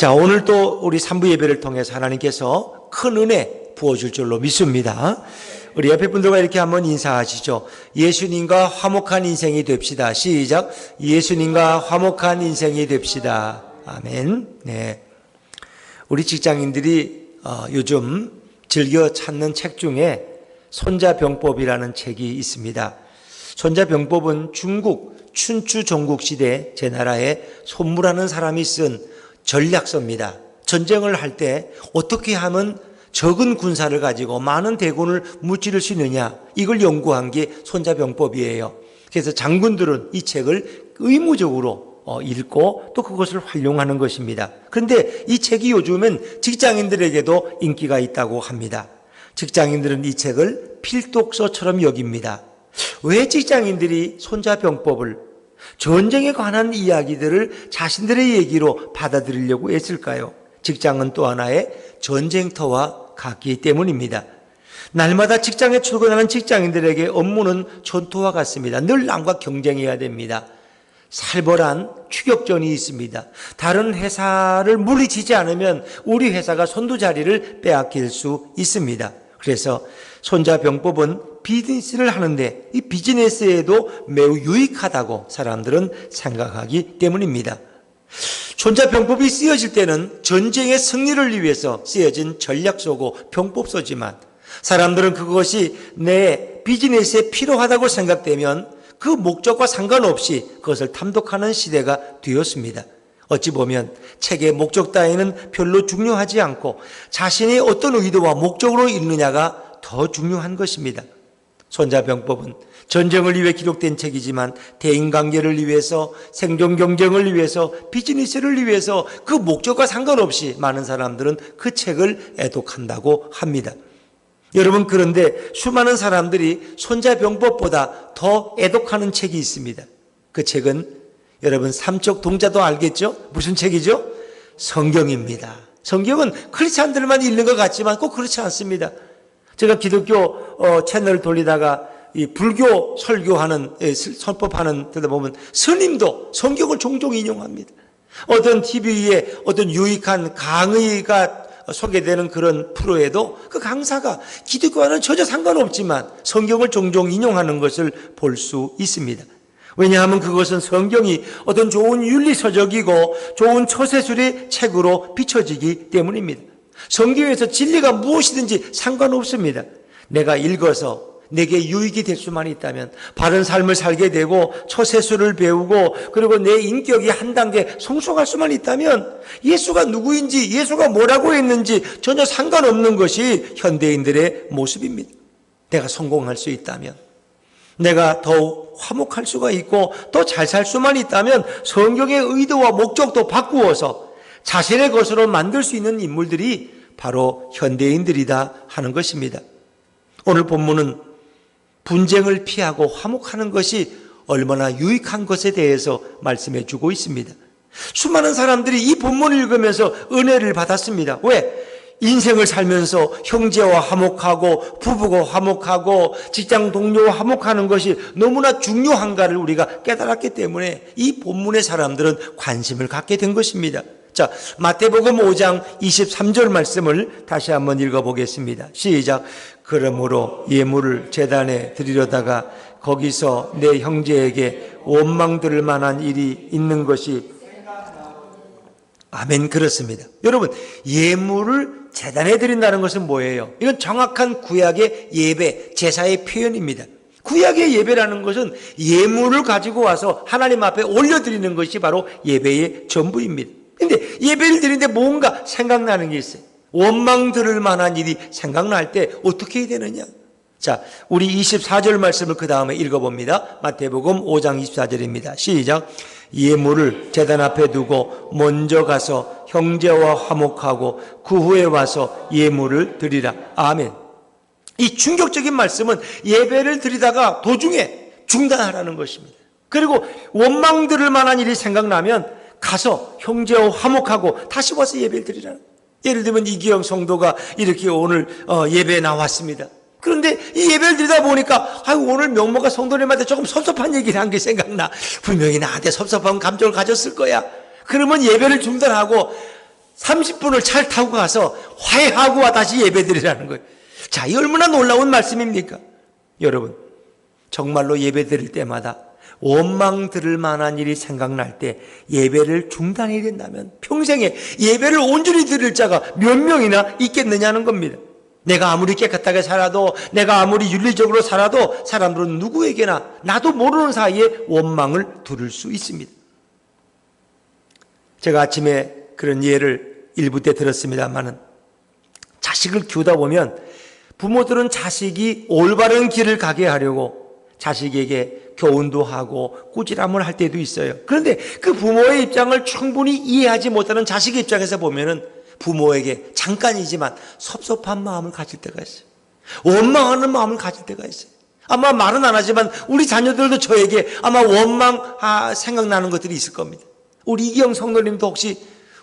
자, 오늘 또 우리 3부 예배를 통해서 하나님께서 큰 은혜 부어줄 줄로 믿습니다. 우리 옆에 분들과 이렇게 한번 인사하시죠. 예수님과 화목한 인생이 됩시다. 시작. 예수님과 화목한 인생이 됩시다. 아멘. 네. 우리 직장인들이 요즘 즐겨 찾는 책 중에 손자병법이라는 책이 있습니다. 손자병법은 중국 춘추 전국 시대 제 나라에 손무라는 사람이 쓴 전략서입니다. 전쟁을 할 때 어떻게 하면 적은 군사를 가지고 많은 대군을 무찌를 수 있느냐, 이걸 연구한 게 손자병법이에요. 그래서 장군들은 이 책을 의무적으로 읽고 또 그것을 활용하는 것입니다. 그런데 이 책이 요즘은 직장인들에게도 인기가 있다고 합니다. 직장인들은 이 책을 필독서처럼 여깁니다. 왜 직장인들이 손자병법을, 전쟁에 관한 이야기들을 자신들의 얘기로 받아들이려고 했을까요? 직장은 또 하나의 전쟁터와 같기 때문입니다. 날마다 직장에 출근하는 직장인들에게 업무는 전투와 같습니다. 늘 남과 경쟁해야 됩니다. 살벌한 추격전이 있습니다. 다른 회사를 물리치지 않으면 우리 회사가 선두 자리를 빼앗길 수 있습니다. 그래서 손자병법은 비즈니스를 하는데 이 비즈니스에도 매우 유익하다고 사람들은 생각하기 때문입니다. 손자병법이 쓰여질 때는 전쟁의 승리를 위해서 쓰여진 전략서고 병법서지만 사람들은 그것이 내 비즈니스에 필요하다고 생각되면 그 목적과 상관없이 그것을 탐독하는 시대가 되었습니다. 어찌 보면 책의 목적 따위는 별로 중요하지 않고 자신이 어떤 의도와 목적으로 읽느냐가 더 중요한 것입니다. 손자병법은 전쟁을 위해 기록된 책이지만 대인관계를 위해서, 생존 경쟁을 위해서, 비즈니스를 위해서 그 목적과 상관없이 많은 사람들은 그 책을 애독한다고 합니다. 여러분, 그런데 수많은 사람들이 손자병법보다 더 애독하는 책이 있습니다. 그 책은 여러분 삼척 동자도 알겠죠? 무슨 책이죠? 성경입니다. 성경은 크리스찬들만 읽는 것 같지만 꼭 그렇지 않습니다. 제가 기독교 채널을 돌리다가 이 불교 설교하는, 선법하는 데다 보면 스님도 성경을 종종 인용합니다. 어떤 TV에 어떤 유익한 강의가 소개되는 그런 프로에도 그 강사가 기독교와는 전혀 상관없지만 성경을 종종 인용하는 것을 볼 수 있습니다. 왜냐하면 그것은 성경이 어떤 좋은 윤리서적이고 좋은 처세술의 책으로 비춰지기 때문입니다. 성경에서 진리가 무엇이든지 상관없습니다. 내가 읽어서 내게 유익이 될 수만 있다면, 바른 삶을 살게 되고 처세술을 배우고 그리고 내 인격이 한 단계 성숙할 수만 있다면 예수가 누구인지, 예수가 뭐라고 했는지 전혀 상관없는 것이 현대인들의 모습입니다. 내가 성공할 수 있다면, 내가 더욱 화목할 수가 있고 더 잘 살 수만 있다면 성경의 의도와 목적도 바꾸어서 자신의 것으로 만들 수 있는 인물들이 바로 현대인들이다 하는 것입니다. 오늘 본문은 분쟁을 피하고 화목하는 것이 얼마나 유익한 것에 대해서 말씀해 주고 있습니다. 수많은 사람들이 이 본문을 읽으면서 은혜를 받았습니다. 왜? 인생을 살면서 형제와 화목하고 부부가 화목하고 직장 동료와 화목하는 것이 너무나 중요한가를 우리가 깨달았기 때문에 이 본문의 사람들은 관심을 갖게 된 것입니다. 자, 마태복음 5장 23절 말씀을 다시 한번 읽어보겠습니다. 시작. 그러므로 예물을 제단에 드리려다가 거기서 내 형제에게 원망 들을 만한 일이 있는 것이, 아멘, 그렇습니다. 여러분, 예물을 제단에 드린다는 것은 뭐예요? 이건 정확한 구약의 예배, 제사의 표현입니다. 구약의 예배라는 것은 예물을 가지고 와서 하나님 앞에 올려드리는 것이 바로 예배의 전부입니다. 근데 예배를 드리는데 뭔가 생각나는 게 있어요. 원망 들을 만한 일이 생각날 때 어떻게 해야 되느냐? 자, 우리 24절 말씀을 그 다음에 읽어봅니다. 마태복음 5장 24절입니다. 시작. 예물을 제단 앞에 두고 먼저 가서 형제와 화목하고 그 후에 와서 예물을 드리라. 아멘. 이 충격적인 말씀은 예배를 드리다가 도중에 중단하라는 것입니다. 그리고 원망 들을 만한 일이 생각나면 가서 형제와 화목하고 다시 와서 예배를 드리라는. 예를 들면 이기영 성도가 이렇게 오늘 예배에 나왔습니다. 그런데 이 예배를 드리다 보니까 오늘 명모가 성도님한테 조금 섭섭한 얘기를 한 게 생각나. 분명히 나한테 섭섭한 감정을 가졌을 거야. 그러면 예배를 중단하고 30분을 차를 타고 가서 화해하고 와 다시 예배드리라는 거예요. 자, 이 얼마나 놀라운 말씀입니까? 여러분, 정말로 예배드릴 때마다 원망 들을 만한 일이 생각날 때 예배를 중단해야 된다면 평생에 예배를 온전히 드릴 자가 몇 명이나 있겠느냐는 겁니다. 내가 아무리 깨끗하게 살아도, 내가 아무리 윤리적으로 살아도 사람들은 누구에게나 나도 모르는 사이에 원망을 두를 수 있습니다. 제가 아침에 그런 예를 일부 때 들었습니다만은, 자식을 키우다 보면 부모들은 자식이 올바른 길을 가게 하려고 자식에게 교훈도 하고 꾸지람을 할 때도 있어요. 그런데 그 부모의 입장을 충분히 이해하지 못하는 자식의 입장에서 보면은 부모에게 잠깐이지만 섭섭한 마음을 가질 때가 있어요. 원망하는 마음을 가질 때가 있어요. 아마 말은 안 하지만 우리 자녀들도 저에게 아마 원망 생각나는 것들이 있을 겁니다. 우리 이기영 성도님도 혹시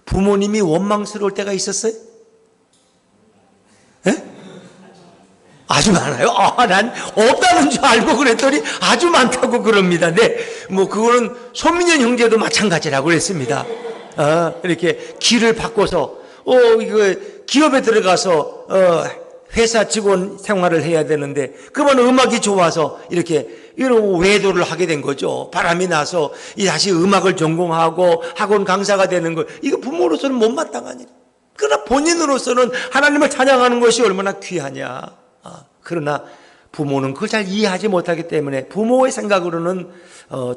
부모님이 원망스러울 때가 있었어요? 예? 아주 많아요. 난 없다는 줄 알고 그랬더니 아주 많다고 그럽니다. 네, 뭐 그거는 손민현 형제도 마찬가지라고 그랬습니다. 이렇게 길을 바꿔서 이거 기업에 들어가서 회사 직원 생활을 해야 되는데 그만 음악이 좋아서 이렇게 이런 외도를 하게 된 거죠. 바람이 나서 다시 음악을 전공하고 학원 강사가 되는 거, 이거 부모로서는 못마땅한 일. 그러나 본인으로서는 하나님을 찬양하는 것이 얼마나 귀하냐. 그러나 부모는 그걸 잘 이해하지 못하기 때문에 부모의 생각으로는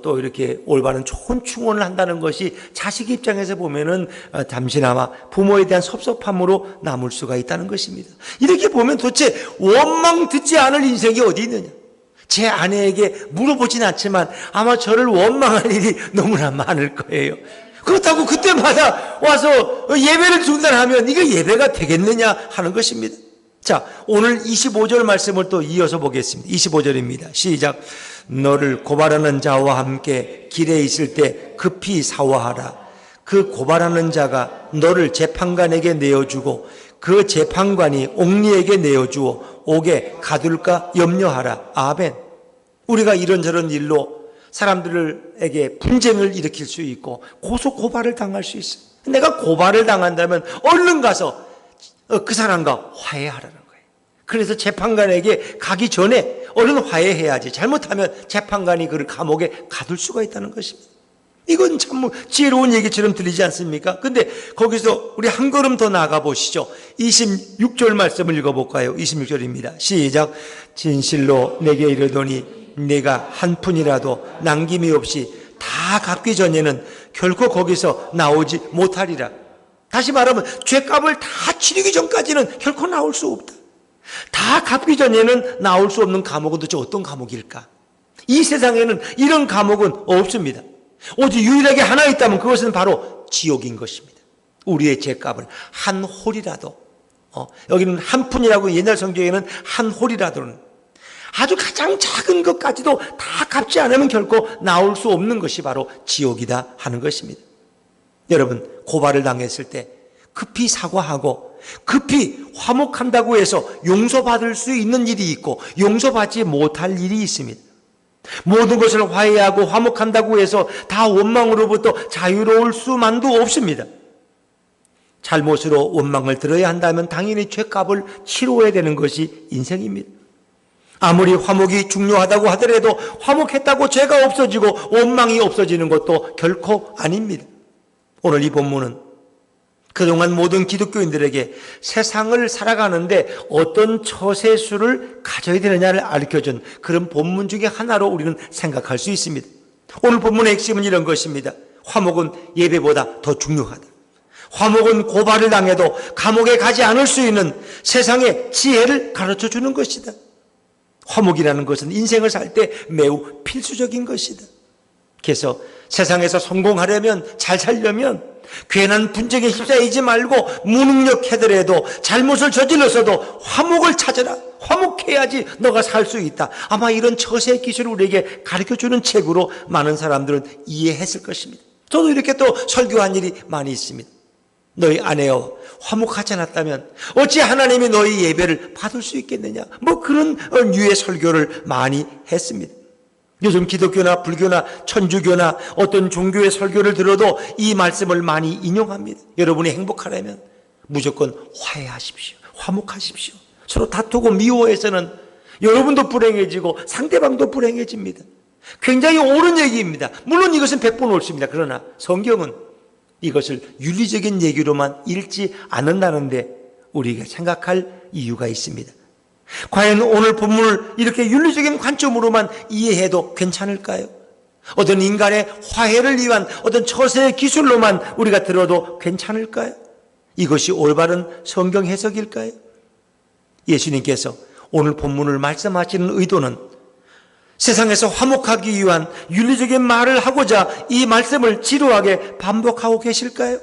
또 이렇게 올바른 좋은 충원을 한다는 것이 자식 입장에서 보면은 잠시나마 부모에 대한 섭섭함으로 남을 수가 있다는 것입니다. 이렇게 보면 도대체 원망 듣지 않을 인생이 어디 있느냐. 제 아내에게 물어보진 않지만 아마 저를 원망할 일이 너무나 많을 거예요. 그렇다고 그때마다 와서 예배를 중단하면 이게 예배가 되겠느냐 하는 것입니다. 자, 오늘 25절 말씀을 또 이어서 보겠습니다. 25절입니다. 시작. 너를 고발하는 자와 함께 길에 있을 때 급히 사화하라. 그 고발하는 자가 너를 재판관에게 내어주고 그 재판관이 옥리에게 내어주어 옥에 가둘까 염려하라. 아멘. 우리가 이런저런 일로 사람들에게 분쟁을 일으킬 수 있고 고소 고발을 당할 수 있어요. 내가 고발을 당한다면 얼른 가서 그 사람과 화해하라는 거예요. 그래서 재판관에게 가기 전에 얼른 화해해야지. 잘못하면 재판관이 그를 감옥에 가둘 수가 있다는 것입니다. 이건 참 지혜로운 얘기처럼 들리지 않습니까? 근데 거기서 우리 한 걸음 더 나가 보시죠. 26절 말씀을 읽어볼까요? 26절입니다. 시작. 진실로 내게 이르노니 내가 한 푼이라도 남김이 없이 다 갚기 전에는 결코 거기서 나오지 못하리라. 다시 말하면 죄값을 다 치르기 전까지는 결코 나올 수 없다. 다 갚기 전에는 나올 수 없는 감옥은 도대체 어떤 감옥일까? 이 세상에는 이런 감옥은 없습니다. 오직 유일하게 하나 있다면 그것은 바로 지옥인 것입니다. 우리의 죄값을 한 홀이라도, 여기는 한 푼이라고 옛날 성경에는 한 홀이라도는 아주 가장 작은 것까지도 다 갚지 않으면 결코 나올 수 없는 것이 바로 지옥이다 하는 것입니다. 여러분, 고발을 당했을 때 급히 사과하고 급히 화목한다고 해서 용서받을 수 있는 일이 있고 용서받지 못할 일이 있습니다. 모든 것을 화해하고 화목한다고 해서 다 원망으로부터 자유로울 수만도 없습니다. 잘못으로 원망을 들어야 한다면 당연히 죄값을 치러야 되는 것이 인생입니다. 아무리 화목이 중요하다고 하더라도 화목했다고 죄가 없어지고 원망이 없어지는 것도 결코 아닙니다. 오늘 이 본문은 그동안 모든 기독교인들에게 세상을 살아가는데 어떤 처세술을 가져야 되느냐를 가르쳐준 그런 본문 중에 하나로 우리는 생각할 수 있습니다. 오늘 본문의 핵심은 이런 것입니다. 화목은 예배보다 더 중요하다. 화목은 고발을 당해도 감옥에 가지 않을 수 있는 세상의 지혜를 가르쳐주는 것이다. 화목이라는 것은 인생을 살 때 매우 필수적인 것이다. 그래서 세상에서 성공하려면, 잘 살려면 괜한 분쟁에 휩싸이지 말고 무능력하더라도 잘못을 저질렀어도 화목을 찾아라. 화목해야지 너가 살 수 있다. 아마 이런 처세 기술을 우리에게 가르쳐주는 책으로 많은 사람들은 이해했을 것입니다. 저도 이렇게 또 설교한 일이 많이 있습니다. 너희 아내와 화목하지 않았다면 어찌 하나님이 너희 예배를 받을 수 있겠느냐. 뭐 그런 류의 설교를 많이 했습니다. 요즘 기독교나 불교나 천주교나 어떤 종교의 설교를 들어도 이 말씀을 많이 인용합니다. 여러분이 행복하려면 무조건 화해하십시오. 화목하십시오. 서로 다투고 미워해서는 여러분도 불행해지고 상대방도 불행해집니다. 굉장히 옳은 얘기입니다. 물론 이것은 100번 옳습니다. 그러나 성경은 이것을 윤리적인 얘기로만 읽지 않는다는데 우리가 생각할 이유가 있습니다. 과연 오늘 본문을 이렇게 윤리적인 관점으로만 이해해도 괜찮을까요? 어떤 인간의 화해를 위한 어떤 처세의 기술로만 우리가 들어도 괜찮을까요? 이것이 올바른 성경 해석일까요? 예수님께서 오늘 본문을 말씀하시는 의도는 세상에서 화목하기 위한 윤리적인 말을 하고자 이 말씀을 지루하게 반복하고 계실까요?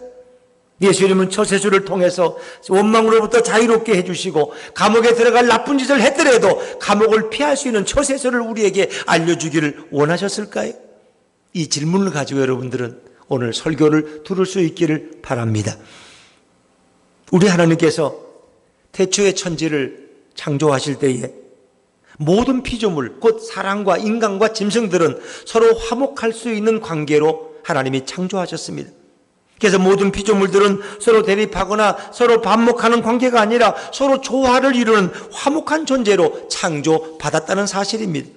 예수님은 처세술을 통해서 원망으로부터 자유롭게 해주시고 감옥에 들어갈 나쁜 짓을 했더라도 감옥을 피할 수 있는 처세술을 우리에게 알려주기를 원하셨을까요? 이 질문을 가지고 여러분들은 오늘 설교를 들을 수 있기를 바랍니다. 우리 하나님께서 태초의 천지를 창조하실 때에 모든 피조물, 곧 사람과 인간과 짐승들은 서로 화목할 수 있는 관계로 하나님이 창조하셨습니다. 그래서 모든 피조물들은 서로 대립하거나 서로 반목하는 관계가 아니라 서로 조화를 이루는 화목한 존재로 창조받았다는 사실입니다.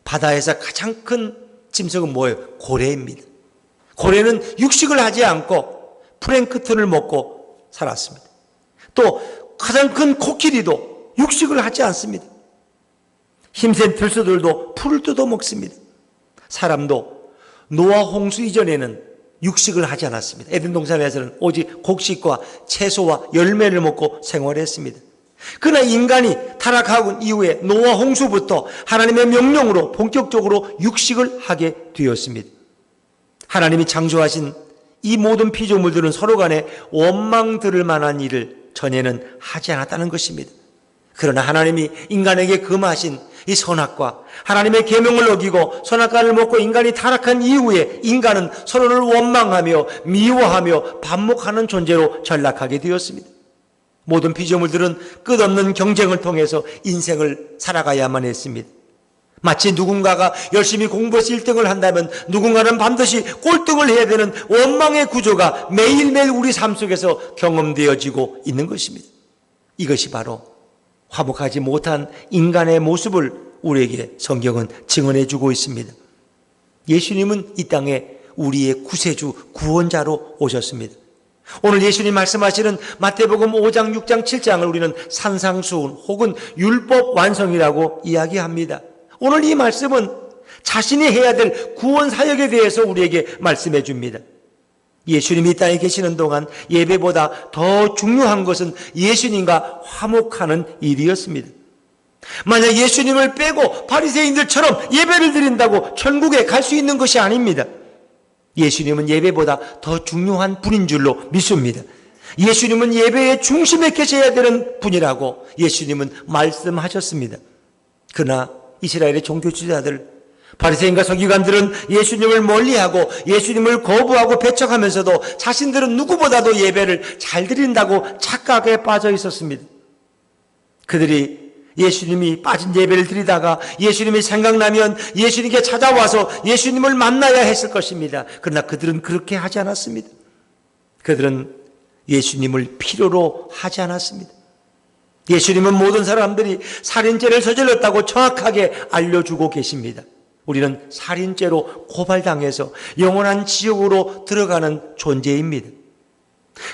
바다에서 가장 큰 짐승은 뭐예요? 고래입니다. 고래는 육식을 하지 않고 플랭크톤을 먹고 살았습니다. 또 가장 큰 코끼리도 육식을 하지 않습니다. 힘센 들소들도 풀을 뜯어 먹습니다. 사람도 노아 홍수 이전에는 육식을 하지 않았습니다. 에덴 동산에서는 오직 곡식과 채소와 열매를 먹고 생활했습니다. 그러나 인간이 타락하고 이후에 노아 홍수부터 하나님의 명령으로 본격적으로 육식을 하게 되었습니다. 하나님이 창조하신 이 모든 피조물들은 서로 간에 원망 들을 만한 일을 전에는 하지 않았다는 것입니다. 그러나 하나님이 인간에게 금하신 이 선악과 하나님의 계명을 어기고 선악과를 먹고 인간이 타락한 이후에 인간은 서로를 원망하며 미워하며 반목하는 존재로 전락하게 되었습니다. 모든 피조물들은 끝없는 경쟁을 통해서 인생을 살아가야만 했습니다. 마치 누군가가 열심히 공부해서 1등을 한다면 누군가는 반드시 꼴등을 해야 되는 원망의 구조가 매일매일 우리 삶 속에서 경험되어지고 있는 것입니다. 이것이 바로 화목하지 못한 인간의 모습을 우리에게 성경은 증언해 주고 있습니다. 예수님은 이 땅에 우리의 구세주, 구원자로 오셨습니다. 오늘 예수님 말씀하시는 마태복음 5장, 6장, 7장을 우리는 산상수훈 혹은 율법 완성이라고 이야기합니다. 오늘 이 말씀은 자신이 해야 될 구원 사역에 대해서 우리에게 말씀해 줍니다. 예수님이 이 땅에 계시는 동안 예배보다 더 중요한 것은 예수님과 화목하는 일이었습니다. 만약 예수님을 빼고 바리새인들처럼 예배를 드린다고 천국에 갈 수 있는 것이 아닙니다. 예수님은 예배보다 더 중요한 분인 줄로 믿습니다. 예수님은 예배의 중심에 계셔야 되는 분이라고 예수님은 말씀하셨습니다. 그러나 이스라엘의 종교 지도자들, 바리새인과 서기관들은 예수님을 멀리하고 예수님을 거부하고 배척하면서도 자신들은 누구보다도 예배를 잘 드린다고 착각에 빠져 있었습니다. 그들이 예수님이 빠진 예배를 드리다가 예수님이 생각나면 예수님께 찾아와서 예수님을 만나야 했을 것입니다. 그러나 그들은 그렇게 하지 않았습니다. 그들은 예수님을 필요로 하지 않았습니다. 예수님은 모든 사람들이 살인죄를 저질렀다고 정확하게 알려주고 계십니다. 우리는 살인죄로 고발당해서 영원한 지옥으로 들어가는 존재입니다.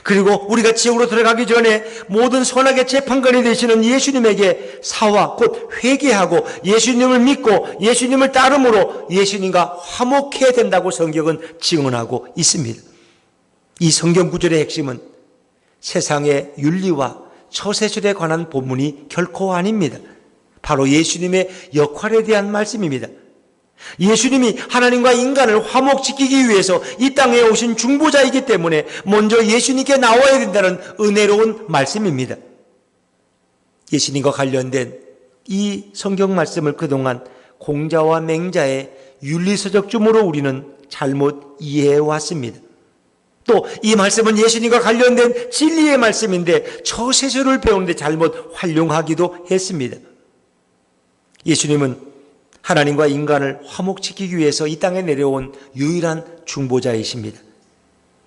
그리고 우리가 지옥으로 들어가기 전에 모든 선악의 재판관이 되시는 예수님에게 사와 곧 회개하고 예수님을 믿고 예수님을 따름으로 예수님과 화목해야 된다고 성경은 증언하고 있습니다. 이 성경 구절의 핵심은 세상의 윤리와 처세술에 관한 본문이 결코 아닙니다. 바로 예수님의 역할에 대한 말씀입니다. 예수님이 하나님과 인간을 화목시키기 위해서 이 땅에 오신 중보자이기 때문에 먼저 예수님께 나와야 된다는 은혜로운 말씀입니다. 예수님과 관련된 이 성경 말씀을 그동안 공자와 맹자의 윤리서적쯤으로 우리는 잘못 이해해 왔습니다. 또 이 말씀은 예수님과 관련된 진리의 말씀인데 처세술을 배우는데 잘못 활용하기도 했습니다. 예수님은 하나님과 인간을 화목시키기 위해서 이 땅에 내려온 유일한 중보자이십니다.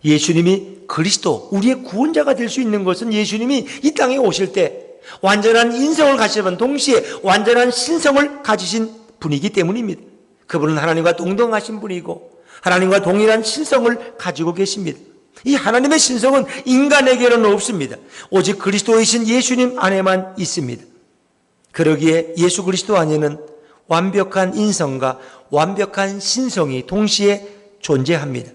예수님이 그리스도, 우리의 구원자가 될 수 있는 것은 예수님이 이 땅에 오실 때 완전한 인성을 가지시면 동시에 완전한 신성을 가지신 분이기 때문입니다. 그분은 하나님과 동등하신 분이고 하나님과 동일한 신성을 가지고 계십니다. 이 하나님의 신성은 인간에게는 없습니다. 오직 그리스도이신 예수님 안에만 있습니다. 그러기에 예수 그리스도 안에는 완벽한 인성과 완벽한 신성이 동시에 존재합니다.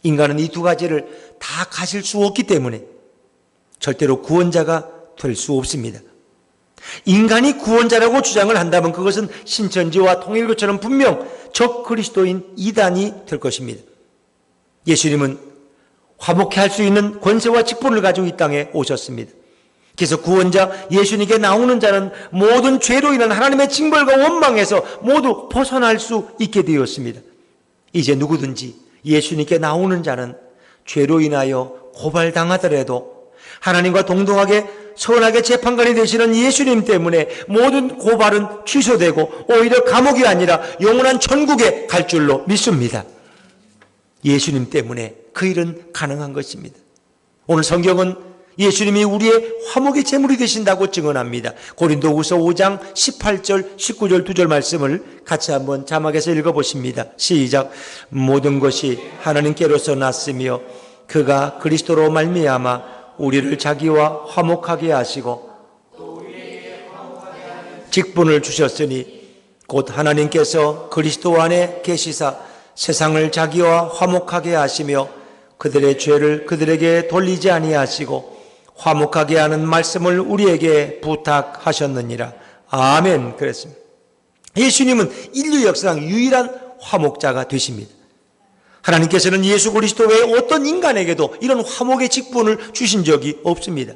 인간은 이 두 가지를 다 가질 수 없기 때문에 절대로 구원자가 될 수 없습니다. 인간이 구원자라고 주장을 한다면 그것은 신천지와 통일교처럼 분명 적 그리스도인 이단이 될 것입니다. 예수님은 화목케 할 수 있는 권세와 직분을 가지고 이 땅에 오셨습니다. 그래서 구원자 예수님께 나오는 자는 모든 죄로 인한 하나님의 징벌과 원망에서 모두 벗어날 수 있게 되었습니다. 이제 누구든지 예수님께 나오는 자는 죄로 인하여 고발당하더라도 하나님과 동등하게 선하게 재판관이 되시는 예수님 때문에 모든 고발은 취소되고 오히려 감옥이 아니라 영원한 천국에 갈 줄로 믿습니다. 예수님 때문에 그 일은 가능한 것입니다. 오늘 성경은 예수님이 우리의 화목의 제물이 되신다고 증언합니다. 고린도후서 5장 18절 19절 2절 말씀을 같이 한번 자막에서 읽어보십니다. 시작. 모든 것이 하나님께로서 났으며 그가 그리스도로 말미암아 우리를 자기와 화목하게 하시고 직분을 주셨으니 곧 하나님께서 그리스도 안에 계시사 세상을 자기와 화목하게 하시며 그들의 죄를 그들에게 돌리지 아니하시고 화목하게 하는 말씀을 우리에게 부탁하셨느니라. 아멘. 그랬습니다. 예수님은 인류 역사상 유일한 화목자가 되십니다. 하나님께서는 예수 그리스도 외에 어떤 인간에게도 이런 화목의 직분을 주신 적이 없습니다.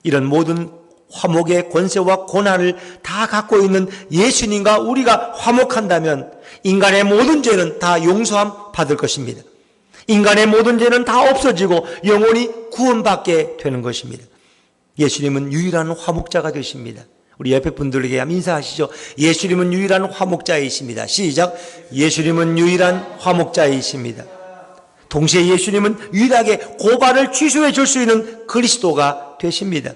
이런 모든 화목의 권세와 고난을 다 갖고 있는 예수님과 우리가 화목한다면 인간의 모든 죄는 다 용서함 받을 것입니다. 인간의 모든 죄는 다 없어지고 영원히 구원받게 되는 것입니다. 예수님은 유일한 화목자가 되십니다. 우리 옆에 분들에게 인사하시죠. 예수님은 유일한 화목자이십니다. 시작. 예수님은 유일한 화목자이십니다. 동시에 예수님은 유일하게 고발을 취소해 줄 수 있는 그리스도가 되십니다.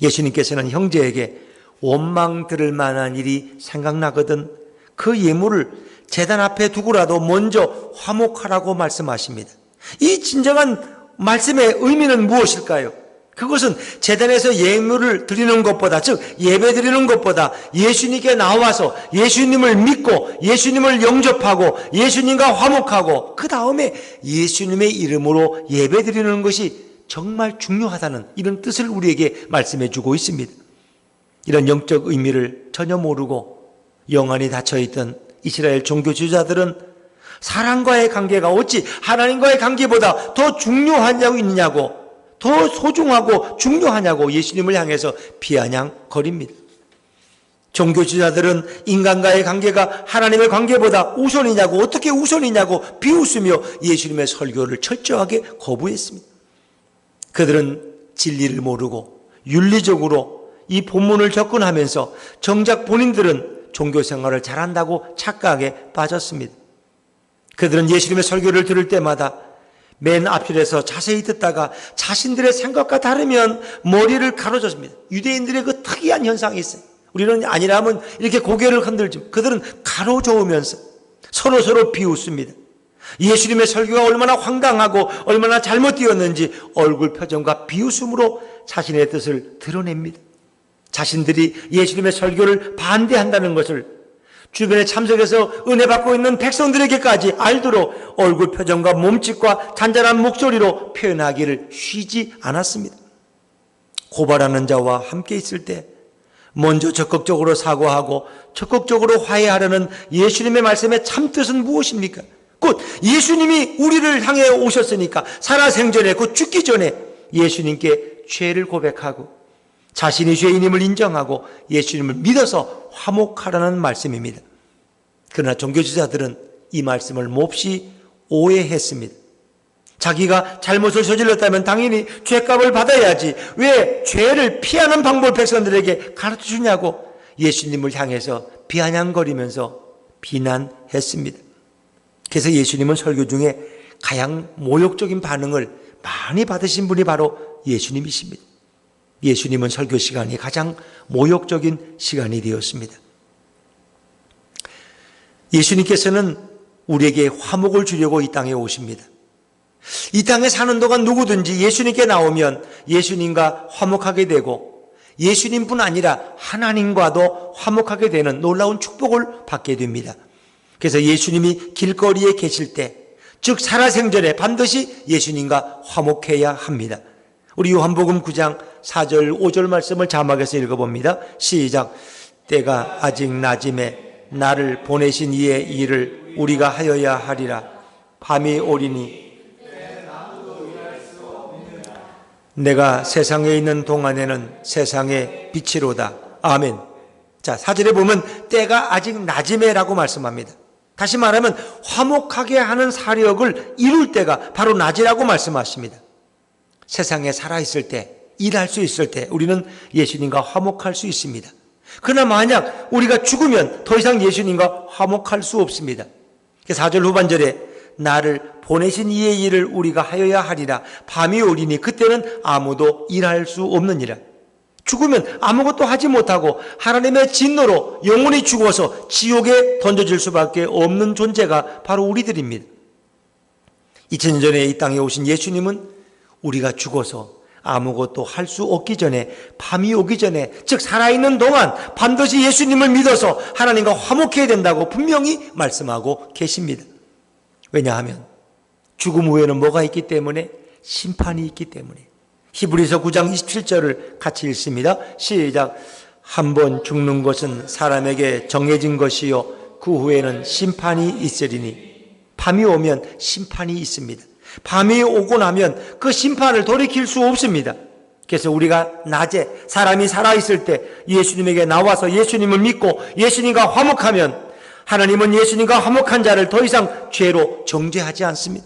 예수님께서는 형제에게 원망 들을 만한 일이 생각나거든 그 예물을 제단 앞에 두고라도 먼저 화목하라고 말씀하십니다. 이 진정한 말씀의 의미는 무엇일까요? 그것은 제단에서 예물을 드리는 것보다, 즉 예배 드리는 것보다 예수님께 나와서 예수님을 믿고 예수님을 영접하고 예수님과 화목하고 그 다음에 예수님의 이름으로 예배 드리는 것이 정말 중요하다는 이런 뜻을 우리에게 말씀해 주고 있습니다. 이런 영적 의미를 전혀 모르고 영안이 닫혀있던 이스라엘 종교 지도자들은 사람과의 관계가 어찌 하나님과의 관계보다 더 중요하냐고 있느냐고, 더 소중하고 중요하냐고 예수님을 향해서 비아냥거립니다. 종교 지도자들은 인간과의 관계가 하나님의 관계보다 우선이냐고, 어떻게 우선이냐고 비웃으며 예수님의 설교를 철저하게 거부했습니다. 그들은 진리를 모르고 윤리적으로 이 본문을 접근하면서 정작 본인들은 종교 생활을 잘한다고 착각에 빠졌습니다. 그들은 예수님의 설교를 들을 때마다 맨 앞줄에서 자세히 듣다가 자신들의 생각과 다르면 머리를 가로젓습니다. 유대인들의 그 특이한 현상이 있어요. 우리는 아니라면 이렇게 고개를 흔들지, 그들은 가로저으면서 서로 비웃습니다. 예수님의 설교가 얼마나 황당하고 얼마나 잘못되었는지 얼굴 표정과 비웃음으로 자신의 뜻을 드러냅니다. 자신들이 예수님의 설교를 반대한다는 것을 주변에 참석해서 은혜 받고 있는 백성들에게까지 알도록 얼굴 표정과 몸짓과 잔잔한 목소리로 표현하기를 쉬지 않았습니다. 고발하는 자와 함께 있을 때 먼저 적극적으로 사과하고 적극적으로 화해하려는 예수님의 말씀의 참뜻은 무엇입니까? 곧 예수님이 우리를 향해 오셨으니까 살아생전에 곧 죽기 전에 예수님께 죄를 고백하고 자신이 죄인임을 인정하고 예수님을 믿어서 화목하라는 말씀입니다. 그러나 종교지도자들은 이 말씀을 몹시 오해했습니다. 자기가 잘못을 저질렀다면 당연히 죄값을 받아야지 왜 죄를 피하는 방법을 백성들에게 가르쳐주냐고 예수님을 향해서 비아냥거리면서 비난했습니다. 그래서 예수님은 설교 중에 가장 모욕적인 반응을 많이 받으신 분이 바로 예수님이십니다. 예수님은 설교 시간이 가장 모욕적인 시간이 되었습니다. 예수님께서는 우리에게 화목을 주려고 이 땅에 오십니다. 이 땅에 사는 동안 누구든지 예수님께 나오면 예수님과 화목하게 되고 예수님뿐 아니라 하나님과도 화목하게 되는 놀라운 축복을 받게 됩니다. 그래서 예수님이 길거리에 계실 때, 즉 살아생전에 반드시 예수님과 화목해야 합니다. 우리 요한복음 9장 4절 5절 말씀을 자막에서 읽어봅니다. 시작. 때가 아직 낮음에 나를 보내신 이의 일을 우리가 하여야 하리라. 밤이 오리니 내가 세상에 있는 동안에는 세상의 빛이로다. 아멘. 자, 4절에 보면 때가 아직 낮음에라고 말씀합니다. 다시 말하면 화목하게 하는 사력을 이룰 때가 바로 낮이라고 말씀하십니다. 세상에 살아있을 때, 일할 수 있을 때 우리는 예수님과 화목할 수 있습니다. 그러나 만약 우리가 죽으면 더 이상 예수님과 화목할 수 없습니다. 4절 후반절에 나를 보내신 이의 일을 우리가 하여야 하리라. 밤이 오리니 그때는 아무도 일할 수 없느니라. 죽으면 아무것도 하지 못하고 하나님의 진노로 영원히 죽어서 지옥에 던져질 수밖에 없는 존재가 바로 우리들입니다. 2000년 전에 이 땅에 오신 예수님은 우리가 죽어서 아무것도 할 수 없기 전에, 밤이 오기 전에, 즉 살아있는 동안 반드시 예수님을 믿어서 하나님과 화목해야 된다고 분명히 말씀하고 계십니다. 왜냐하면 죽음 후에는 뭐가 있기 때문에? 심판이 있기 때문에. 히브리서 9장 27절을 같이 읽습니다. 시작. 한번 죽는 것은 사람에게 정해진 것이요 그 후에는 심판이 있으리니. 밤이 오면 심판이 있습니다. 밤이 오고 나면 그 심판을 돌이킬 수 없습니다. 그래서 우리가 낮에 사람이 살아있을 때 예수님에게 나와서 예수님을 믿고 예수님과 화목하면 하나님은 예수님과 화목한 자를 더 이상 죄로 정죄하지 않습니다.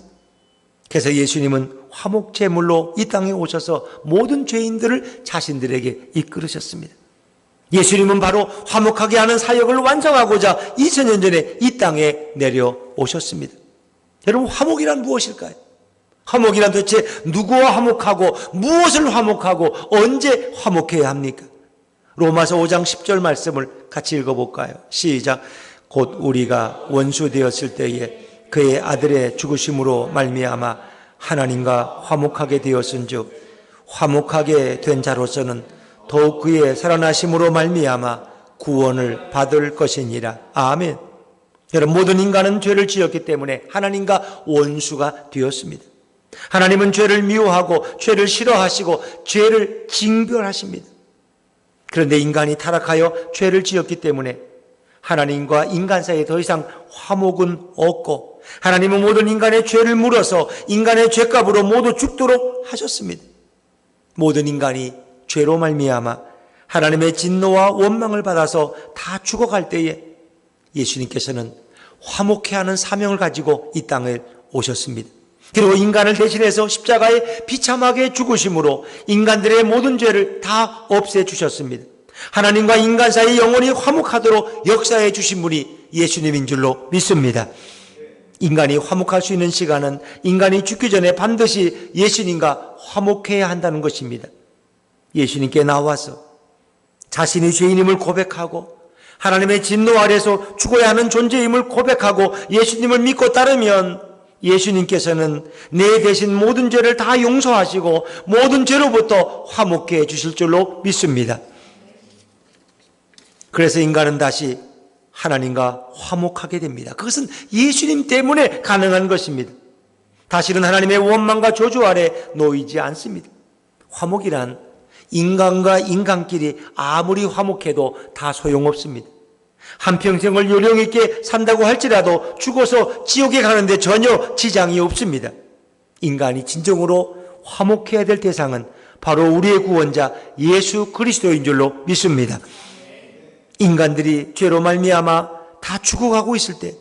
그래서 예수님은 화목제물로 이 땅에 오셔서 모든 죄인들을 자신들에게 이끌으셨습니다. 예수님은 바로 화목하게 하는 사역을 완성하고자 2000년 전에 이 땅에 내려오셨습니다. 여러분, 화목이란 무엇일까요? 화목이란 도대체 누구와 화목하고 무엇을 화목하고 언제 화목해야 합니까? 로마서 5장 10절 말씀을 같이 읽어볼까요? 시작. 곧 우리가 원수 되었을 때에 그의 아들의 죽으심으로 말미암아 하나님과 화목하게 되었은즉 화목하게 된 자로서는 더욱 그의 살아나심으로 말미암아 구원을 받을 것이니라. 아멘. 여러분, 모든 인간은 죄를 지었기 때문에 하나님과 원수가 되었습니다. 하나님은 죄를 미워하고 죄를 싫어하시고 죄를 징벌하십니다. 그런데 인간이 타락하여 죄를 지었기 때문에 하나님과 인간 사이에 더 이상 화목은 없고 하나님은 모든 인간의 죄를 물어서 인간의 죄값으로 모두 죽도록 하셨습니다. 모든 인간이 죄로 말미암아 하나님의 진노와 원망을 받아서 다 죽어갈 때에 예수님께서는 화목해 하는 사명을 가지고 이 땅에 오셨습니다. 그리고 인간을 대신해서 십자가에 비참하게 죽으심으로 인간들의 모든 죄를 다 없애주셨습니다. 하나님과 인간 사이 영원히 화목하도록 역사해 주신 분이 예수님인 줄로 믿습니다. 인간이 화목할 수 있는 시간은 인간이 죽기 전에 반드시 예수님과 화목해야 한다는 것입니다. 예수님께 나와서 자신이 죄인임을 고백하고 하나님의 진노 아래서 죽어야 하는 존재임을 고백하고 예수님을 믿고 따르면 예수님께서는 내 대신 모든 죄를 다 용서하시고 모든 죄로부터 화목해 해 주실 줄로 믿습니다. 그래서 인간은 다시 하나님과 화목하게 됩니다. 그것은 예수님 때문에 가능한 것입니다. 다시는 하나님의 원망과 저주 아래 놓이지 않습니다. 화목이란 인간과 인간끼리 아무리 화목해도 다 소용없습니다. 한평생을 요령 있게 산다고 할지라도 죽어서 지옥에 가는데 전혀 지장이 없습니다. 인간이 진정으로 화목해야 될 대상은 바로 우리의 구원자 예수 그리스도인 줄로 믿습니다. 인간들이 죄로 말미암아 다 죽어가고 있을 때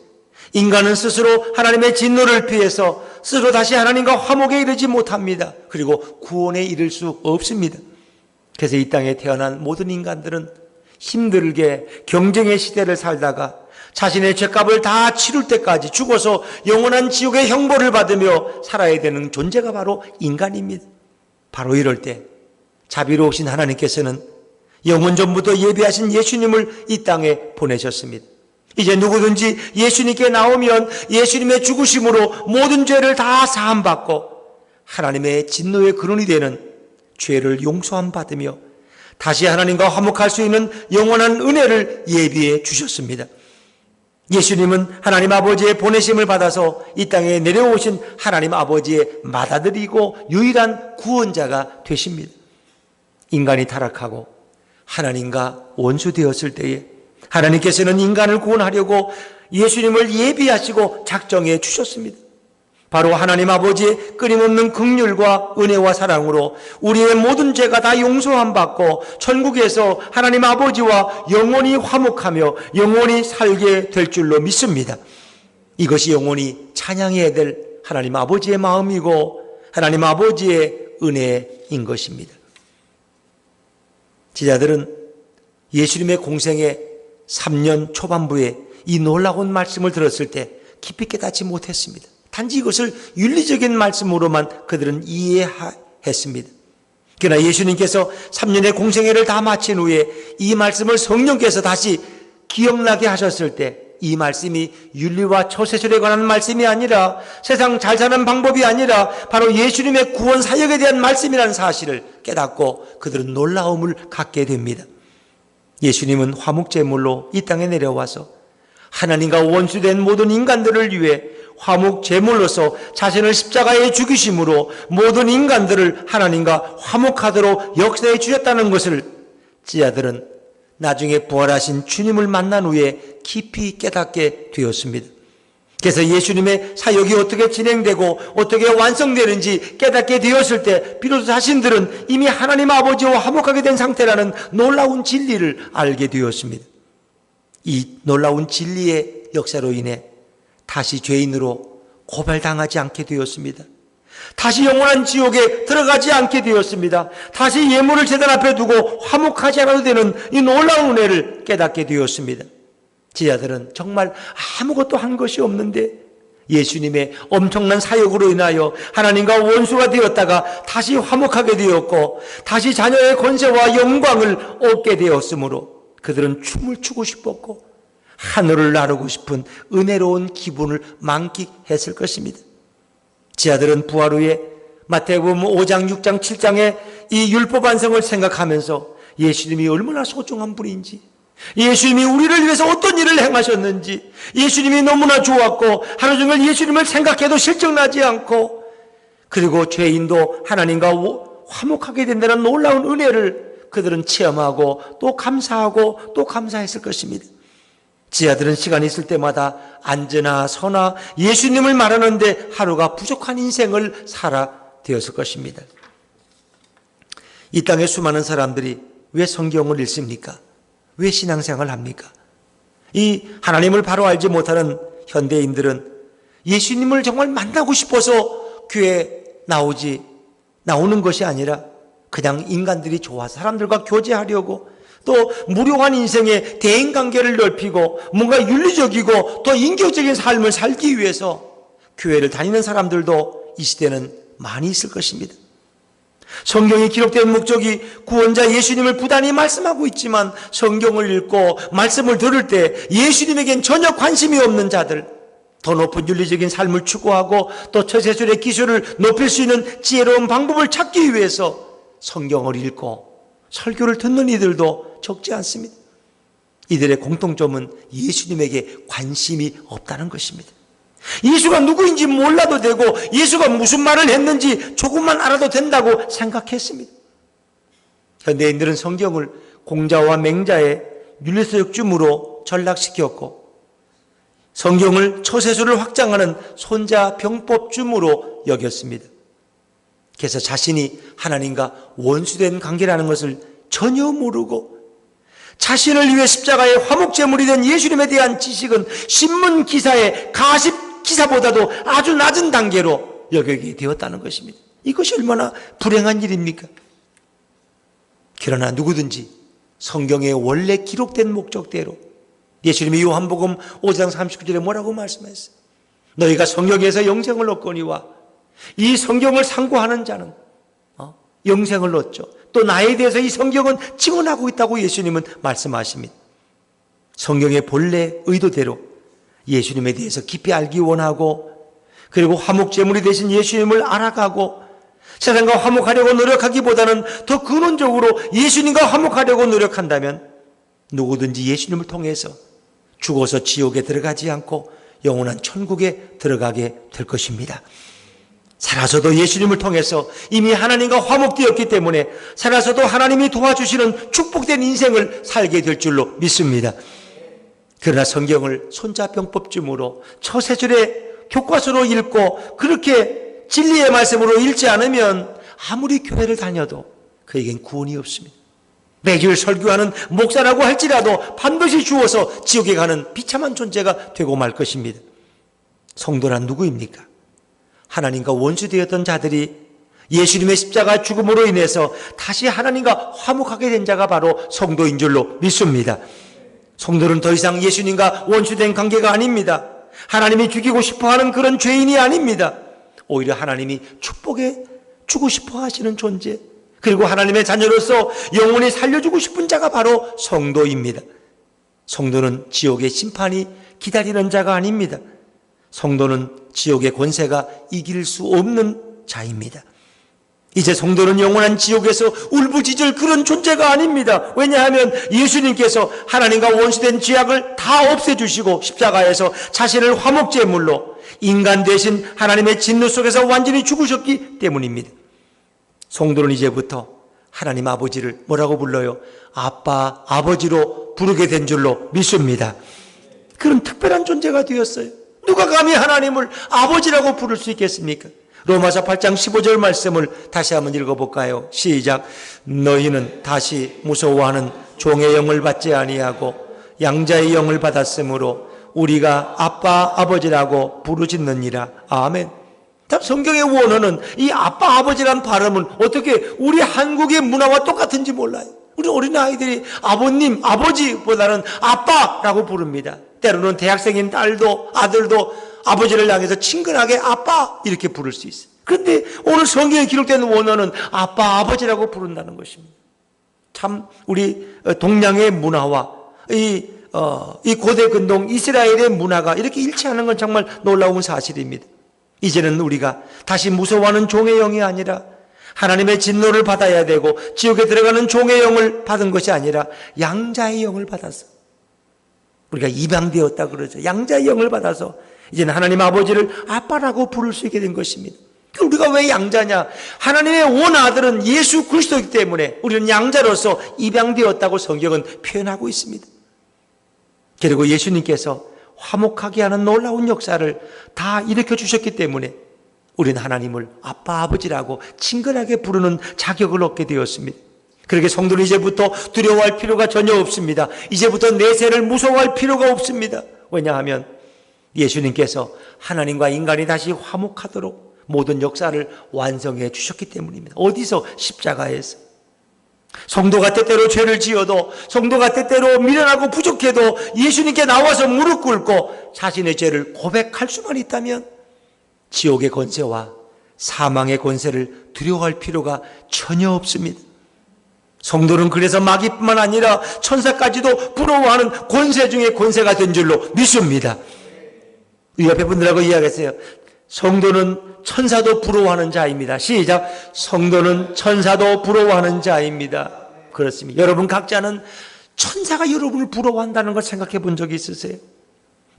인간은 스스로 하나님의 진노를 피해서 스스로 다시 하나님과 화목에 이르지 못합니다. 그리고 구원에 이를 수 없습니다. 그래서 이 땅에 태어난 모든 인간들은 힘들게 경쟁의 시대를 살다가 자신의 죄값을 다 치룰 때까지 죽어서 영원한 지옥의 형벌을 받으며 살아야 되는 존재가 바로 인간입니다. 바로 이럴 때 자비로우신 하나님께서는 영원 전부터 예비하신 예수님을 이 땅에 보내셨습니다. 이제 누구든지 예수님께 나오면 예수님의 죽으심으로 모든 죄를 다 사함받고 하나님의 진노의 근원이 되는 죄를 용서함 받으며 다시 하나님과 화목할 수 있는 영원한 은혜를 예비해 주셨습니다. 예수님은 하나님 아버지의 보내심을 받아서 이 땅에 내려오신 하나님 아버지의 맏아들이고 유일한 구원자가 되십니다. 인간이 타락하고 하나님과 원수되었을 때에 하나님께서는 인간을 구원하려고 예수님을 예비하시고 작정해 주셨습니다. 바로 하나님 아버지의 끊임없는 긍휼과 은혜와 사랑으로 우리의 모든 죄가 다 용서함 받고 천국에서 하나님 아버지와 영원히 화목하며 영원히 살게 될 줄로 믿습니다. 이것이 영원히 찬양해야 될 하나님 아버지의 마음이고 하나님 아버지의 은혜인 것입니다. 제자들은 예수님의 공생의 3년 초반부에 이 놀라운 말씀을 들었을 때 깊이 깨닫지 못했습니다. 단지 이것을 윤리적인 말씀으로만 그들은 이해했습니다. 그러나 예수님께서 3년의 공생애를 다 마친 후에 이 말씀을 성령께서 다시 기억나게 하셨을 때 이 말씀이 윤리와 처세술에 관한 말씀이 아니라 세상 잘 사는 방법이 아니라 바로 예수님의 구원 사역에 대한 말씀이라는 사실을 깨닫고 그들은 놀라움을 갖게 됩니다. 예수님은 화목제물로 이 땅에 내려와서 하나님과 원수된 모든 인간들을 위해 화목제물로서 자신을 십자가에 죽이심으로 모든 인간들을 하나님과 화목하도록 역사해 주셨다는 것을 제자들은 나중에 부활하신 주님을 만난 후에 깊이 깨닫게 되었습니다. 그래서 예수님의 사역이 어떻게 진행되고 어떻게 완성되는지 깨닫게 되었을 때 비로소 자신들은 이미 하나님 아버지와 화목하게 된 상태라는 놀라운 진리를 알게 되었습니다. 이 놀라운 진리의 역사로 인해 다시 죄인으로 고발당하지 않게 되었습니다. 다시 영원한 지옥에 들어가지 않게 되었습니다. 다시 예물을 제단 앞에 두고 화목하지 않아도 되는 이 놀라운 은혜를 깨닫게 되었습니다. 제자들은 정말 아무것도 한 것이 없는데 예수님의 엄청난 사역으로 인하여 하나님과 원수가 되었다가 다시 화목하게 되었고 다시 자녀의 권세와 영광을 얻게 되었으므로 그들은 춤을 추고 싶었고 하늘을 나르고 싶은 은혜로운 기분을 만끽했을 것입니다. 제자들은 부활 후에 마태복음 5장, 6장, 7장의 이 율법 완성을 생각하면서 예수님이 얼마나 소중한 분인지, 예수님이 우리를 위해서 어떤 일을 행하셨는지, 예수님이 너무나 좋았고 하루 종일 예수님을 생각해도 실증나지 않고 그리고 죄인도 하나님과 화목하게 된다는 놀라운 은혜를 그들은 체험하고 또 감사하고 또 감사했을 것입니다. 제자들은 시간이 있을 때마다 앉으나 서나 예수님을 말하는데 하루가 부족한 인생을 살아되었을 것입니다. 이 땅에 수많은 사람들이 왜 성경을 읽습니까? 왜 신앙생활을 합니까? 이 하나님을 바로 알지 못하는 현대인들은 예수님을 정말 만나고 싶어서 교회에 나오는 것이 아니라 그냥 인간들이 좋아서 사람들과 교제하려고 또 무료한 인생의 대인관계를 넓히고 뭔가 윤리적이고 또 인격적인 삶을 살기 위해서 교회를 다니는 사람들도 이 시대는 많이 있을 것입니다. 성경이 기록된 목적이 구원자 예수님을 부단히 말씀하고 있지만 성경을 읽고 말씀을 들을 때 예수님에겐 전혀 관심이 없는 자들, 더 높은 윤리적인 삶을 추구하고 또 처세술의 기술을 높일 수 있는 지혜로운 방법을 찾기 위해서 성경을 읽고 설교를 듣는 이들도 적지 않습니다. 이들의 공통점은 예수님에게 관심이 없다는 것입니다. 예수가 누구인지 몰라도 되고 예수가 무슨 말을 했는지 조금만 알아도 된다고 생각했습니다. 현대인들은 성경을 공자와 맹자의 윤리서역주무로 전락시켰고 성경을 처세술을 확장하는 손자병법주무로 여겼습니다. 그래서 자신이 하나님과 원수된 관계라는 것을 전혀 모르고 자신을 위해 십자가의 화목제물이 된 예수님에 대한 지식은 신문 기사의 가십 기사보다도 아주 낮은 단계로 여기게 되었다는 것입니다. 이것이 얼마나 불행한 일입니까? 그러나 누구든지 성경에 원래 기록된 목적대로 예수님이 요한복음 5장 39절에 뭐라고 말씀했어요? 너희가 성경에서 영생을 얻거니와 이 성경을 상고하는 자는 영생을 얻죠. 또 나에 대해서 이 성경은 증언하고 있다고 예수님은 말씀하십니다. 성경의 본래 의도대로 예수님에 대해서 깊이 알기 원하고, 그리고 화목제물이 되신 예수님을 알아가고, 세상과 화목하려고 노력하기보다는 더 근원적으로 예수님과 화목하려고 노력한다면 누구든지 예수님을 통해서 죽어서 지옥에 들어가지 않고 영원한 천국에 들어가게 될 것입니다. 살아서도 예수님을 통해서 이미 하나님과 화목되었기 때문에 살아서도 하나님이 도와주시는 축복된 인생을 살게 될 줄로 믿습니다. 그러나 성경을 손자병법쯤으로 처세술의 교과서로 읽고 그렇게 진리의 말씀으로 읽지 않으면 아무리 교회를 다녀도 그에겐 구원이 없습니다. 매주일 설교하는 목사라고 할지라도 반드시 죽어서 지옥에 가는 비참한 존재가 되고 말 것입니다. 성도란 누구입니까? 하나님과 원수되었던 자들이 예수님의 십자가 죽음으로 인해서 다시 하나님과 화목하게 된 자가 바로 성도인 줄로 믿습니다. 성도는 더 이상 예수님과 원수된 관계가 아닙니다. 하나님이 죽이고 싶어하는 그런 죄인이 아닙니다. 오히려 하나님이 축복해 주고 싶어 하시는 존재, 그리고 하나님의 자녀로서 영원히 살려주고 싶은 자가 바로 성도입니다. 성도는 지옥의 심판이 기다리는 자가 아닙니다. 성도는 지옥의 권세가 이길 수 없는 자입니다. 이제 성도는 영원한 지옥에서 울부짖을 그런 존재가 아닙니다. 왜냐하면 예수님께서 하나님과 원수된 죄악을 다 없애주시고 십자가에서 자신을 화목제물로 인간 대신 하나님의 진노 속에서 완전히 죽으셨기 때문입니다. 성도는 이제부터 하나님 아버지를 뭐라고 불러요? 아빠, 아버지로 부르게 된 줄로 믿습니다. 그런 특별한 존재가 되었어요. 누가 감히 하나님을 아버지라고 부를 수 있겠습니까? 로마서 8장 15절 말씀을 다시 한번 읽어볼까요? 시작. 너희는 다시 무서워하는 종의 영을 받지 아니하고 양자의 영을 받았으므로 우리가 아빠 아버지라고 부르짖느니라. 아멘. 성경의 원어는 이 아빠 아버지란 발음은 어떻게 우리 한국의 문화와 똑같은지 몰라요. 우리 어린아이들이 아버님 아버지보다는 아빠라고 부릅니다. 때로는 대학생인 딸도 아들도 아버지를 향해서 친근하게 아빠 이렇게 부를 수 있어요. 그런데 오늘 성경에 기록된 원어는 아빠 아버지라고 부른다는 것입니다. 참 우리 동양의 문화와 이 고대 근동 이스라엘의 문화가 이렇게 일치하는 건 정말 놀라운 사실입니다. 이제는 우리가 다시 무서워하는 종의 영이 아니라 하나님의 진노를 받아야 되고 지옥에 들어가는 종의 영을 받은 것이 아니라 양자의 영을 받아서, 우리가 입양되었다 그러죠. 양자의 영을 받아서 이제는 하나님 아버지를 아빠라고 부를 수 있게 된 것입니다. 우리가 왜 양자냐? 하나님의 원아들은 예수 그리스도이기 때문에 우리는 양자로서 입양되었다고 성경은 표현하고 있습니다. 그리고 예수님께서 화목하게 하는 놀라운 역사를 다 일으켜 주셨기 때문에 우리는 하나님을 아빠 아버지라고 친근하게 부르는 자격을 얻게 되었습니다. 그렇게 성도는 이제부터 두려워할 필요가 전혀 없습니다. 이제부터 내세를 무서워할 필요가 없습니다. 왜냐하면 예수님께서 하나님과 인간이 다시 화목하도록 모든 역사를 완성해 주셨기 때문입니다. 어디서? 십자가에서. 성도가 때때로 죄를 지어도, 성도가 때때로 미련하고 부족해도 예수님께 나와서 무릎 꿇고 자신의 죄를 고백할 수만 있다면 지옥의 권세와 사망의 권세를 두려워할 필요가 전혀 없습니다. 성도는 그래서 마귀뿐만 아니라 천사까지도 부러워하는 권세 중에 권세가 된 줄로 믿습니다. 우리 옆에 분들하고 이야기했어요. 성도는 천사도 부러워하는 자입니다. 시작. 성도는 천사도 부러워하는 자입니다. 그렇습니다. 여러분 각자는 천사가 여러분을 부러워한다는 걸 생각해 본 적이 있으세요?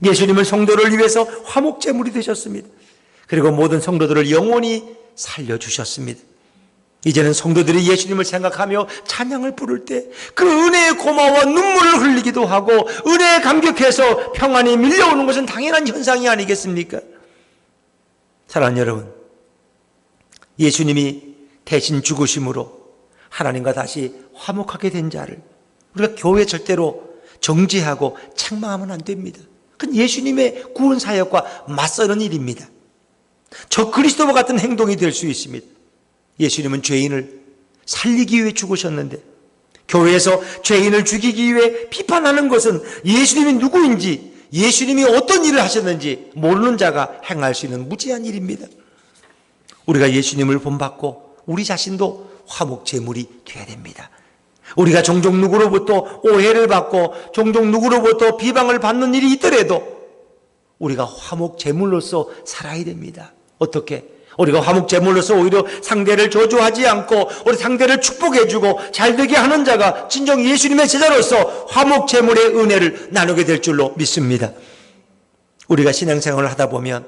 예수님은 성도를 위해서 화목제물이 되셨습니다. 그리고 모든 성도들을 영원히 살려주셨습니다. 이제는 성도들이 예수님을 생각하며 찬양을 부를 때 그 은혜에 고마워 눈물을 흘리기도 하고 은혜에 감격해서 평안이 밀려오는 것은 당연한 현상이 아니겠습니까? 사랑하는 여러분, 예수님이 대신 죽으심으로 하나님과 다시 화목하게 된 자를 우리가 교회 절대로 정죄하고 책망하면 안 됩니다. 그건 예수님의 구원 사역과 맞서는 일입니다. 저 그리스도와 같은 행동이 될 수 있습니다. 예수님은 죄인을 살리기 위해 죽으셨는데 교회에서 죄인을 죽이기 위해 비판하는 것은 예수님이 누구인지, 예수님이 어떤 일을 하셨는지 모르는 자가 행할 수 있는 무지한 일입니다. 우리가 예수님을 본받고 우리 자신도 화목제물이 되어야 됩니다. 우리가 종종 누구로부터 오해를 받고 종종 누구로부터 비방을 받는 일이 있더라도 우리가 화목제물로서 살아야 됩니다. 어떻게? 우리가 화목제물로서 오히려 상대를 저주하지 않고 우리 상대를 축복해주고 잘되게 하는 자가 진정 예수님의 제자로서 화목제물의 은혜를 나누게 될 줄로 믿습니다. 우리가 신앙생활을 하다 보면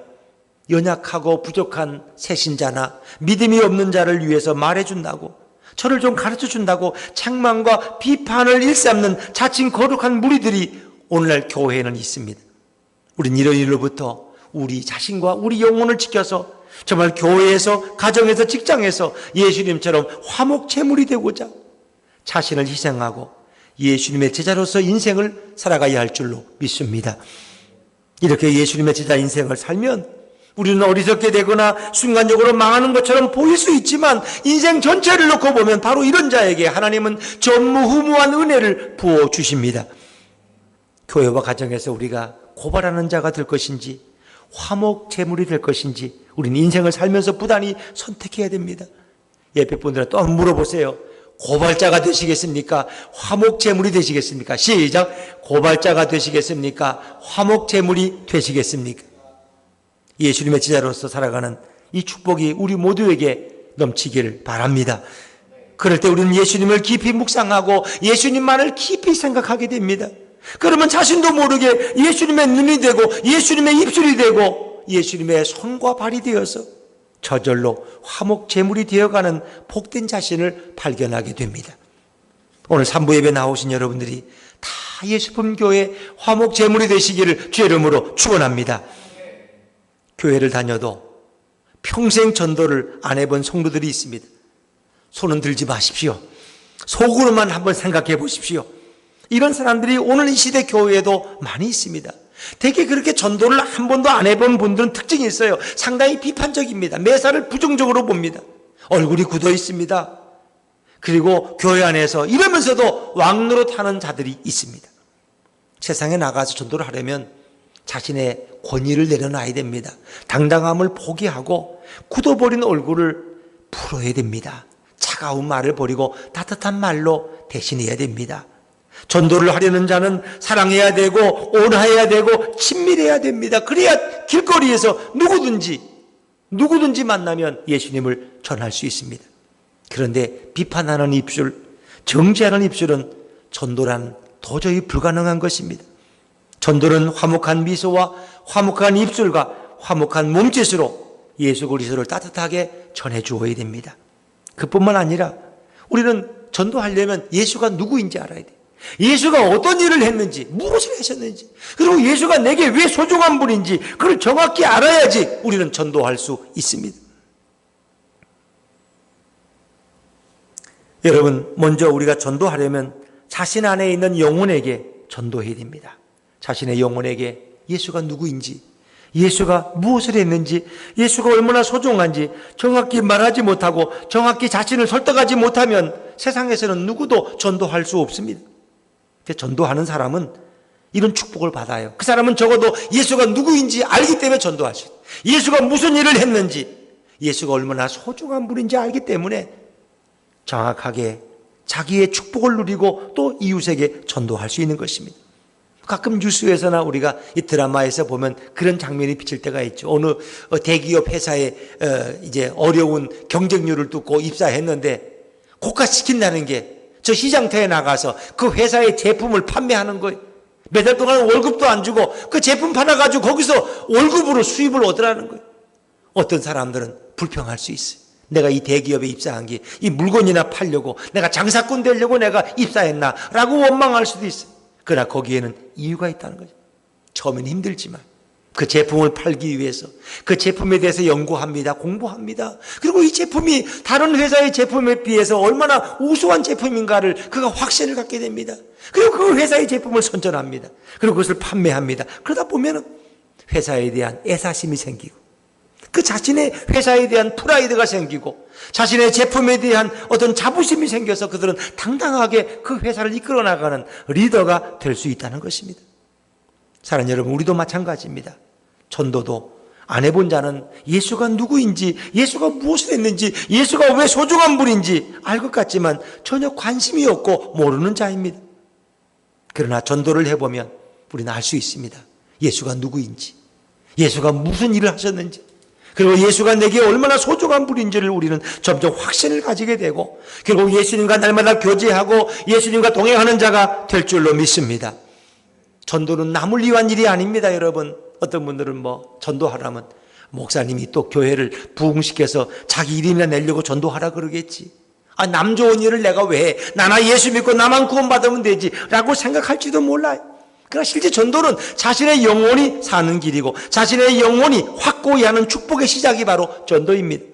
연약하고 부족한 새신자나 믿음이 없는 자를 위해서 말해준다고, 저를 좀 가르쳐준다고 책망과 비판을 일삼는 자칭 거룩한 무리들이 오늘날 교회에는 있습니다. 우린 이런 일로부터 우리 자신과 우리 영혼을 지켜서 정말 교회에서, 가정에서, 직장에서 예수님처럼 화목제물이 되고자 자신을 희생하고 예수님의 제자로서 인생을 살아가야 할 줄로 믿습니다. 이렇게 예수님의 제자 인생을 살면 우리는 어리석게 되거나 순간적으로 망하는 것처럼 보일 수 있지만 인생 전체를 놓고 보면 바로 이런 자에게 하나님은 전무후무한 은혜를 부어주십니다. 교회와 가정에서 우리가 고발하는 자가 될 것인지 화목제물이 될 것인지 우리는 인생을 살면서 부단히 선택해야 됩니다. 예배분들은 또 한번 물어보세요. 고발자가 되시겠습니까? 화목제물이 되시겠습니까? 시작. 고발자가 되시겠습니까? 화목제물이 되시겠습니까? 예수님의 제자로서 살아가는 이 축복이 우리 모두에게 넘치기를 바랍니다. 그럴 때 우리는 예수님을 깊이 묵상하고 예수님만을 깊이 생각하게 됩니다. 그러면 자신도 모르게 예수님의 눈이 되고 예수님의 입술이 되고 예수님의 손과 발이 되어서 저절로 화목제물이 되어가는 복된 자신을 발견하게 됩니다. 오늘 3부 예배 나오신 여러분들이 다 예수품교회 화목제물이 되시기를 주의 이름으로 축원합니다. 교회를 다녀도 평생 전도를 안 해본 성도들이 있습니다. 손은 들지 마십시오. 속으로만 한번 생각해 보십시오. 이런 사람들이 오늘 이 시대 교회에도 많이 있습니다. 대개 그렇게 전도를 한 번도 안 해본 분들은 특징이 있어요. 상당히 비판적입니다. 매사를 부정적으로 봅니다. 얼굴이 굳어 있습니다. 그리고 교회 안에서 이러면서도 왕노릇하는 자들이 있습니다. 세상에 나가서 전도를 하려면 자신의 권위를 내려놔야 됩니다. 당당함을 포기하고 굳어버린 얼굴을 풀어야 됩니다. 차가운 말을 버리고 따뜻한 말로 대신해야 됩니다. 전도를 하려는 자는 사랑해야 되고 온화해야 되고 친밀해야 됩니다. 그래야 길거리에서 누구든지 만나면 예수님을 전할 수 있습니다. 그런데 비판하는 입술, 정죄하는 입술은 전도란 도저히 불가능한 것입니다. 전도는 화목한 미소와 화목한 입술과 화목한 몸짓으로 예수 그리스도를 따뜻하게 전해주어야 됩니다. 그뿐만 아니라 우리는 전도하려면 예수가 누구인지 알아야 돼요. 예수가 어떤 일을 했는지, 무엇을 하셨는지, 그리고 예수가 내게 왜 소중한 분인지 그걸 정확히 알아야지 우리는 전도할 수 있습니다. 여러분, 먼저 우리가 전도하려면 자신 안에 있는 영혼에게 전도해야 됩니다. 자신의 영혼에게 예수가 누구인지, 예수가 무엇을 했는지, 예수가 얼마나 소중한지 정확히 말하지 못하고 정확히 자신을 설득하지 못하면 세상에서는 누구도 전도할 수 없습니다. 전도하는 사람은 이런 축복을 받아요. 그 사람은 적어도 예수가 누구인지 알기 때문에 전도할 수 있어요. 예수가 무슨 일을 했는지, 예수가 얼마나 소중한 분인지 알기 때문에 정확하게 자기의 축복을 누리고 또 이웃에게 전도할 수 있는 것입니다. 가끔 뉴스에서나 우리가 이 드라마에서 보면 그런 장면이 비칠 때가 있죠. 어느 대기업 회사에 이제 어려운 경쟁률을 뚫고 입사했는데 고가시킨다는 게 저 시장터에 나가서 그 회사의 제품을 판매하는 거예요. 몇 달 동안 월급도 안 주고 그 제품 팔아가지고 거기서 월급으로 수입을 얻으라는 거예요. 어떤 사람들은 불평할 수 있어요. 내가 이 대기업에 입사한 게 이 물건이나 팔려고, 내가 장사꾼 되려고 내가 입사했나 라고 원망할 수도 있어요. 그러나 거기에는 이유가 있다는 거죠. 처음엔 힘들지만 그 제품을 팔기 위해서 그 제품에 대해서 연구합니다. 공부합니다. 그리고 이 제품이 다른 회사의 제품에 비해서 얼마나 우수한 제품인가를 그가 확신을 갖게 됩니다. 그리고 그 회사의 제품을 선전합니다. 그리고 그것을 판매합니다. 그러다 보면 회사에 대한 애사심이 생기고 그 자신의 회사에 대한 프라이드가 생기고 자신의 제품에 대한 어떤 자부심이 생겨서 그들은 당당하게 그 회사를 이끌어 나가는 리더가 될 수 있다는 것입니다. 사랑하는 여러분, 우리도 마찬가지입니다. 전도도 안 해본 자는 예수가 누구인지, 예수가 무엇을 했는지, 예수가 왜 소중한 분인지 알 것 같지만 전혀 관심이 없고 모르는 자입니다. 그러나 전도를 해보면 우리는 알 수 있습니다. 예수가 누구인지, 예수가 무슨 일을 하셨는지, 그리고 예수가 내게 얼마나 소중한 분인지를 우리는 점점 확신을 가지게 되고, 그리고 예수님과 날마다 교제하고 예수님과 동행하는 자가 될 줄로 믿습니다. 전도는 남을 위한 일이 아닙니다, 여러분. 어떤 분들은 전도하라면 목사님이 또 교회를 부흥시켜서 자기 이름이나 내려고 전도하라 그러겠지. 남 좋은 일을 내가 왜 해? 나나 예수 믿고 나만 구원받으면 되지 라고 생각할지도 몰라요. 그러나 실제 전도는 자신의 영혼이 사는 길이고 자신의 영혼이 확고히 하는 축복의 시작이 바로 전도입니다.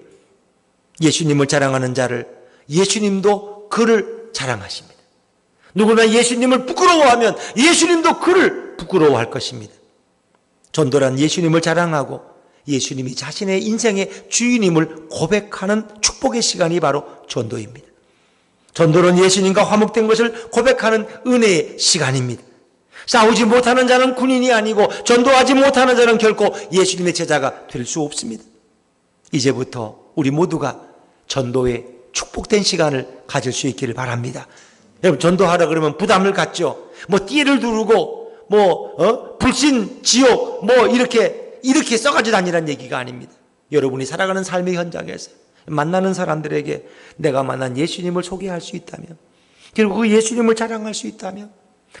예수님을 자랑하는 자를 예수님도 그를 자랑하십니다. 누구나 예수님을 부끄러워하면 예수님도 그를 부끄러워할 것입니다. 전도란 예수님을 자랑하고 예수님이 자신의 인생의 주인임을 고백하는 축복의 시간이 바로 전도입니다. 전도는 예수님과 화목된 것을 고백하는 은혜의 시간입니다. 싸우지 못하는 자는 군인이 아니고 전도하지 못하는 자는 결코 예수님의 제자가 될 수 없습니다. 이제부터 우리 모두가 전도의 축복된 시간을 가질 수 있기를 바랍니다. 여러분, 전도하라 그러면 부담을 갖죠. 띠를 두르고 불신, 지옥 이렇게 써가지고 다니라는 얘기가 아닙니다. 여러분이 살아가는 삶의 현장에서 만나는 사람들에게 내가 만난 예수님을 소개할 수 있다면, 그리고 그 예수님을 자랑할 수 있다면,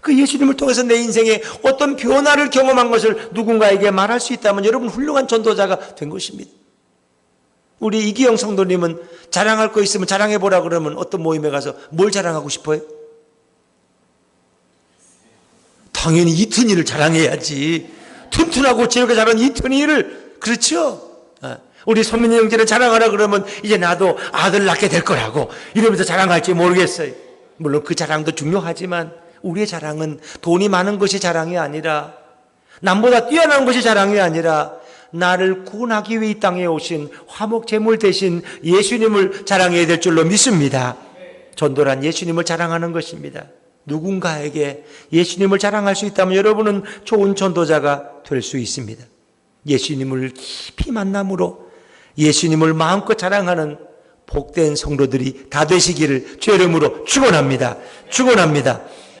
그 예수님을 통해서 내 인생에 어떤 변화를 경험한 것을 누군가에게 말할 수 있다면 여러분 훌륭한 전도자가 된 것입니다. 우리 이기영 성도님은 자랑할 거 있으면 자랑해보라 그러면 어떤 모임에 가서 뭘 자랑하고 싶어요? 당연히 이튼이를 자랑해야지. 튼튼하고 지혜롭게 자란 이튼이를. 그렇죠? 우리 소민이 형제를 자랑하라 그러면 이제 나도 아들 낳게 될 거라고 이러면서 자랑할지 모르겠어요. 물론 그 자랑도 중요하지만 우리의 자랑은 돈이 많은 것이 자랑이 아니라, 남보다 뛰어난 것이 자랑이 아니라 나를 구원하기 위해 이 땅에 오신 화목 제물 대신 예수님을 자랑해야 될 줄로 믿습니다. 전도란 예수님을 자랑하는 것입니다. 누군가에게 예수님을 자랑할 수 있다면 여러분은 좋은 전도자가 될 수 있습니다. 예수님을 깊이 만남으로 예수님을 마음껏 자랑하는 복된 성도들이 다 되시기를 주의 이름으로 축원합니다. 축원합니다.